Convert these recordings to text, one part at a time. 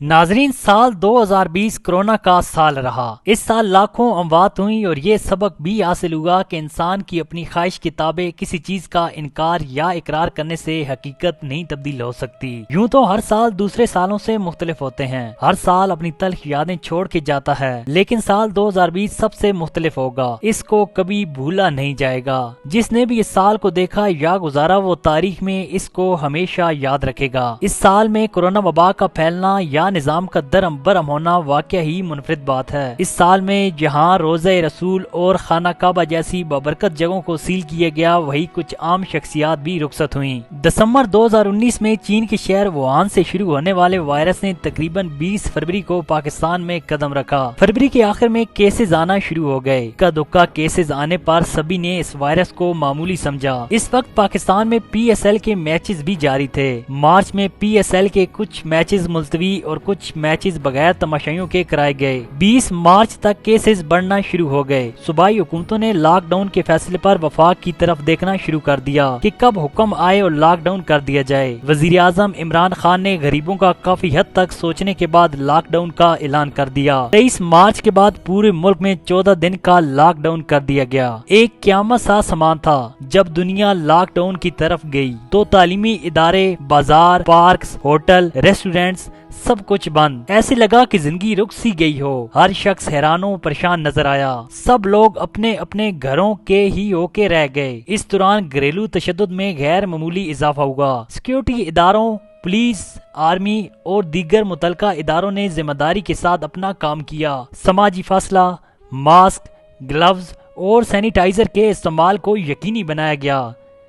नाजरीन, साल 2020 कोरोना का साल रहा। इस साल लाखों अमवात हुई और ये सबक भी हासिल हुआ कि इंसान की अपनी ख्वाहिश के ताबे किसी चीज का इनकार या इकरार करने से हकीकत नहीं तब्दील हो सकती। यूं तो हर साल दूसरे सालों से मुख्तलिफ होते हैं, हर साल अपनी तल्ख यादें छोड़ के जाता है, लेकिन साल 2020 सबसे मुख्तलिफ होगा। इसको कभी भूला नहीं जाएगा। जिसने भी इस साल को देखा या गुजारा वो तारीख में इसको हमेशा याद रखेगा। इस साल में कोरोना वबा का फैलना या निजाम का दरम बरम होना वाकई ही मुनफरिद बात है। इस साल में जहां रोज़े रसूल और खाना काबा जैसी बबरकत जगहों को सील किया गया, वही कुछ आम शख्सियात भी रुखसत हुई। दिसंबर 2019 में चीन के शहर वुहान से शुरू होने वाले वायरस ने तकरीबन 20 फरवरी को पाकिस्तान में कदम रखा। फरवरी के आखिर में केसेस आना शुरू हो गए। इक्का दुक्का केसेस आने पर सभी ने इस वायरस को मामूली समझा। इस वक्त पाकिस्तान में PSL के मैचेस भी जारी थे। मार्च में PSL के कुछ मैचेस मुलतवी और कुछ मैचेस बगैर तमाशाइयों के कराए गए। 20 मार्च तक केसेस बढ़ना शुरू हो गए। सूबाई हुकूमतों ने लॉकडाउन के फैसले पर वफाक की तरफ देखना शुरू कर दिया कि कब हुक्म आए और लॉकडाउन कर दिया जाए। वजीर आजम इमरान खान ने गरीबों का काफी हद तक सोचने के बाद लॉकडाउन का ऐलान कर दिया। 23 मार्च के बाद पूरे मुल्क में 14 दिन का लॉकडाउन कर दिया गया। एक क़यामत सा समान था। जब दुनिया लॉकडाउन की तरफ गई तो तालीमी इदारे, बाजार, पार्क्स, होटल, रेस्टोरेंट्स सब कुछ बंद। ऐसे लगा कि जिंदगी रुक सी गई हो। हर शख्स हैरानों परेशान नजर आया। सब लोग अपने अपने घरों के ही होके रह गए। इस दौरान घरेलू तशद्दुद में गैर मामूली इजाफा हुआ। सिक्योरिटी इदारों, पुलिस, आर्मी और दीगर मुतलका इदारों ने जिम्मेदारी के साथ अपना काम किया। समाजी फासला, मास्क, ग्लव्स और सैनिटाइजर के इस्तेमाल को यकीनी बनाया गया।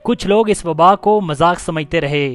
कुछ लोग इस वबा को मजाक समझते रहे,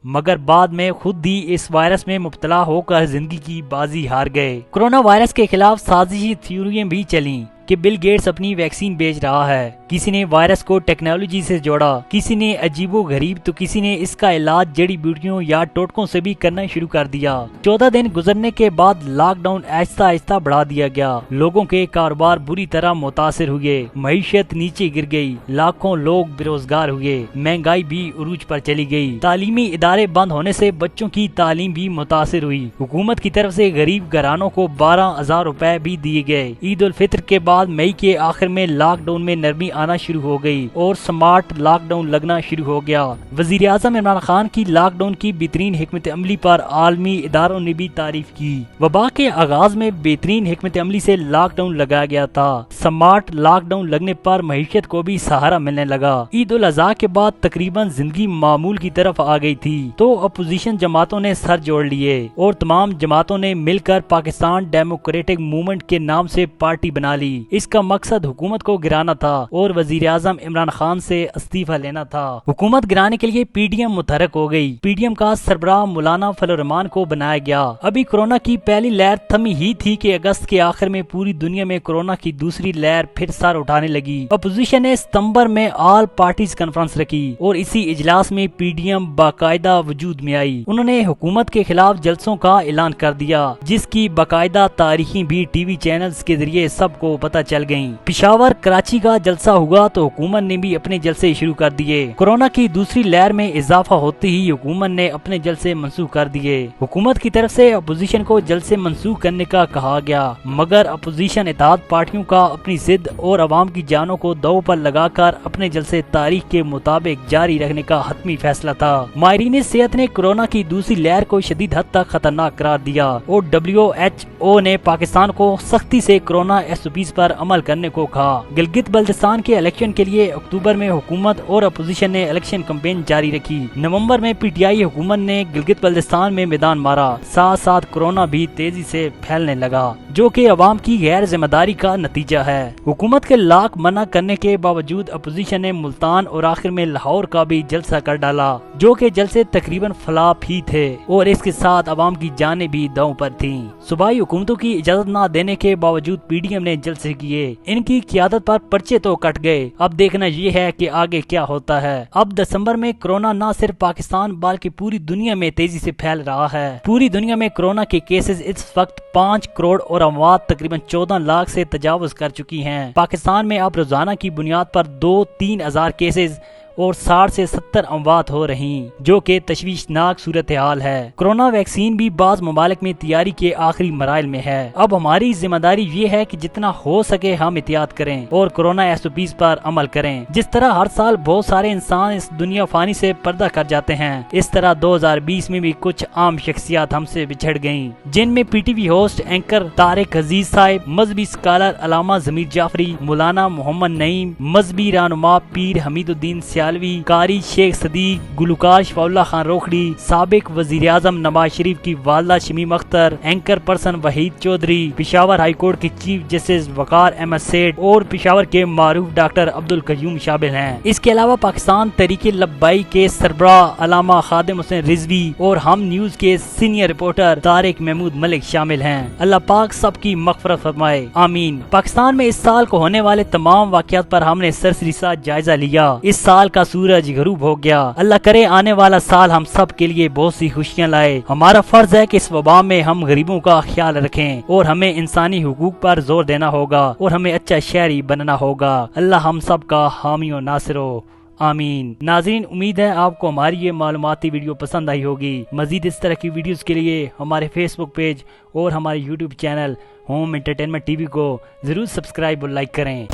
मगर बाद में खुद ही इस वायरस में मुब्तला होकर जिंदगी की बाजी हार गए। कोरोना वायरस के खिलाफ साजिशी थ्योरियां भी चलीं कि बिल गेट्स अपनी वैक्सीन बेच रहा है। किसी ने वायरस को टेक्नोलॉजी से जोड़ा, किसी ने अजीबो गरीब, तो किसी ने इसका इलाज जड़ी बूटियों या टोटकों से भी करना शुरू कर दिया। 14 दिन गुजरने के बाद लॉकडाउन आहिस्ता आहिस्ता बढ़ा दिया गया। लोगों के कारोबार बुरी तरह मुतासिर हुए। मईशत नीचे गिर गई। लाखों लोग बेरोजगार हुए। महंगाई भी उरूज पर चली गई। तालीमी इदारे बंद होने से बच्चों की तालीम भी मुतासिर हुई। हुकूमत की तरफ से गरीब घरानों को 12,000 रुपए भी दिए गए। ईद उल फित्र के बाद मई के आखिर में लॉकडाउन में नरमी आना शुरू हो गई और स्मार्ट लॉकडाउन लगना शुरू हो गया। वजीर आजम इमरान खान की लॉकडाउन की बेहतरीन हिकमत अमली पर आलमी इदारों ने भी तारीफ की। वबा के आगाज में बेहतरीन हिकमत अमली से लॉकडाउन लगाया गया था। स्मार्ट लॉकडाउन लगने पर मईशत को भी सहारा मिलने लगा। ईद उल अजहा के बाद तकरीबन जिंदगी मामूल की तरफ आ गई थी तो अपोजिशन जमातों ने सर जोड़ लिए और तमाम जमातों ने मिलकर पाकिस्तान डेमोक्रेटिक मूवमेंट के नाम से पार्टी बना ली। इसका मकसद हुकूमत को गिराना था और वजीर आजम इमरान खान से इस्तीफा लेना था। हुकूमत गिराने के लिए PDM मुतहरक हो गई। PDM का सरबराह मौलाना फजल रहमान को बनाया गया। अभी कोरोना की पहली लहर थमी ही थी कि अगस्त के आखिर में पूरी दुनिया में कोरोना की दूसरी लहर फिर सर उठाने लगी। अपोजिशन ने सितंबर में ऑल पार्टीज कॉन्फ्रेंस रखी और इसी इजलास में PDM बाकायदा वजूद में आई। उन्होंने हुकूमत के खिलाफ जलसों का ऐलान कर दिया, जिसकी बाकायदा तारीखें भी टीवी चैनल्स के जरिए सबको पता चल गयी। पिशावर, कराची का जलसा हुआ तो हुकूमत ने भी अपने जलसे शुरू कर दिए। कोरोना की दूसरी लहर में इजाफा होते ही हुकूमत ने अपने जलसे मंसूख कर दिए। हुकूमत की तरफ से अपोजिशन को जलसे मंसूख करने का कहा गया, मगर अपोजिशन इत्तेहाद पार्टियों का अपनी जिद और अवाम की जानों को दांव पर लगाकर अपने जलसे तारीख के मुताबिक जारी रखने का हतमी फैसला था। माहिरीन सेहत ने कोरोना की दूसरी लहर को शदीद हद तक खतरनाक करार दिया और WHO ने पाकिस्तान को सख्ती से कोरोना SOPs पर अमल करने को कहा। गिलगित बल्तिस्तान के इलेक्शन के लिए अक्टूबर में हुकूमत और अपोजिशन ने इलेक्शन कैंपेन जारी रखी। नवंबर में PTI हुकूमत ने गिलगित बल्तिस्तान में मैदान मारा। साथ साथ कोरोना भी तेजी से फैलने लगा, जो कि अवाम की गैर जिम्मेदारी का नतीजा है। हुकूमत के लाख मना करने के बावजूद अपोजिशन ने मुल्तान और आखिर में लाहौर का भी जलसा कर डाला, जो कि जलसे तकरीबन फ्लॉप ही थे और इसके साथ अवाम की जानें भी दांव पर थीं। सूबाई हुकूमतों की इजाजत न देने के बावजूद PDM ने जलसे किए। इनकी क़यादत पर पर्चे तो कट गए। अब देखना ये है कि आगे क्या होता है। अब दिसंबर में कोरोना न सिर्फ पाकिस्तान बल्कि पूरी दुनिया में तेजी से फैल रहा है। पूरी दुनिया में कोरोना के केसेस इस वक्त 5 करोड़ और अमवात तकरीबन 14 लाख से तजावुज कर चुकी हैं। पाकिस्तान में अब रोजाना की बुनियाद पर 2-3 हजार केसेस اور 60 سے 70 اموات ہو رہی جو کہ تشویشناک صورتحال ہے۔ کورونا ویکسین بھی بعض ممالک میں تیاری کے آخری مراحل میں ہے۔ اب ہماری ذمہ داری یہ ہے کہ جتنا ہو سکے ہم احتیاط کریں اور کورونا SOPs پر عمل کریں۔ جس طرح ہر سال بہت سارے انسان اس دنیا فانی سے پردہ کر جاتے ہیں، اس طرح 2020 میں بھی کچھ عام شخصیات ہم سے بچھڑ گئیں، جن میں PTV ہوسٹ اینکر طارق عزیز صاحب، مذہبی اسکالر علامہ ضمیر جعفری، مولانا محمد نعیم، مذہبی رہنما پیر حمید الدین سیالوی، قاری شیخ صدیق، گلوکار شفاء اللہ خان روکھڑی، سابق وزیر اعظم نواز شریف کی والدہ Shamim Akhtar, anchor person Waheed Chaudhry, Peshawar high court کے چیف جسٹس وقار احمد سیٹھ اور پشاور کے معروف ڈاکٹر عبد القیوم شامل ہیں۔ اس کے علاوہ پاکستان تحریک لبائی کے سربراہ علامہ خادم حسین رضوی اور ہم نیوز کے سینئر رپورٹر طارق محمود ملک شامل ہیں۔ اللہ پاک سب کی مغفرت فرمائے، آمین۔ پاکستان میں اس سال کو ہونے والے تمام واقعات پر ہم نے سرسری سا جائزہ لیا۔ اس سال کا سورج غروب ہو گیا۔ اللہ کرے آنے والا سال ہم سب کے لیے بہت سی خوشیاں لائے۔ ہمارا فرض ہے کہ اس وبا میں ہم غریبوں کا خیال رکھیں اور ہمیں انسانی حقوق پر زور دینا ہوگا اور ہمیں اچھا شہری بننا ہوگا۔ اللہ ہم سب کا حامی و ناصر ہو، آمین۔ ناظرین، امید ہے آپ کو ہماری یہ معلوماتی ویڈیو پسند آئی ہوگی۔ مزید اس طرح کی ویڈیوز کے لیے ہمارے Facebook پیج اور ہمارے YouTube channel home entertainment TV کو ضرور سبسکرائب اور لائک کریں۔